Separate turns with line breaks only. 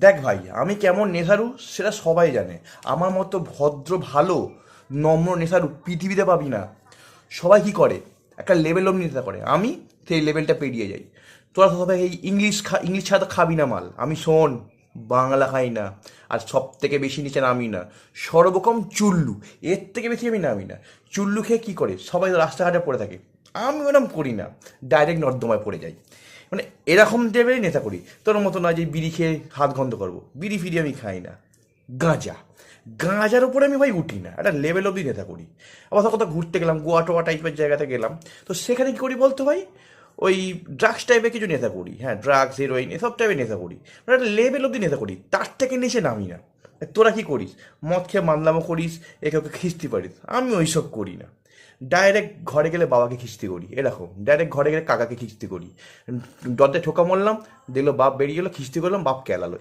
দেখ ভাই, আমি কেমন নেশারু সেটা সবাই জানে। আমার মতো ভদ্র ভালো নম্র নেশারু পৃথিবীতে পাবি না। সবাই কি করে, একটা লেভেল অবধি নেশা করে, আমি সেই লেভেলটা পেরিয়ে যাই। তোরা তো সবাই এই ইংলিশ ছাড়া তো খাবি না মাল। আমি শোন, বাংলা খাই না। আর সব থেকে বেশি নিচে নামি না, সর্বকম চুল্লু। এর থেকে বেশি আমি নামি না। চুল্লু খেয়ে কী করে সবাই রাস্তাঘাটে পড়ে থাকে, আমি ওরকম করি না, ডাইরেক্ট নর্দমায় পড়ে যাই। মানে এরকম লেভেলে নেশা করি। তোর মতো নয় যে বিড়ি খেয়ে হাত গন্ধ করবো, বিড়ি ফিরি আমি খাই না। গাঁজা, গাঁজার উপরে আমি ভাই উঠি না, একটা লেভেল অবধি নেশা করি। আবার কোথাও ঘুরতে গেলাম, গোয়া টোয়া টাইপের জায়গাতে গেলাম, তো সেখানে কী করি বলতো ভাই, ওই ড্রাগস টাইপের কিছু নেশা করি। হ্যাঁ, ড্রাগস, হিরোইন, এসব টাইপের নেশা করি। মানে একটা লেভেল অবধি নেশা করি, তার থেকে নিচে নামি না। তোরা কি করিস? মদ খেয়ে মানলামো করিস, একে ওকে খিস্তি পারিস। আমি ওইসব করি না। ডাইরেক্ট ঘরে গেলে বাবাকে খিস্তি করি, এরকম। ডাইরেক্ট ঘরে গেলে কাকাকে খিস্তি করি। দরজায় ঠোকা মারলাম, দেখলো বাপ বেরিয়ে গেলো, খিস্তি করলাম, বাপ কেলালো।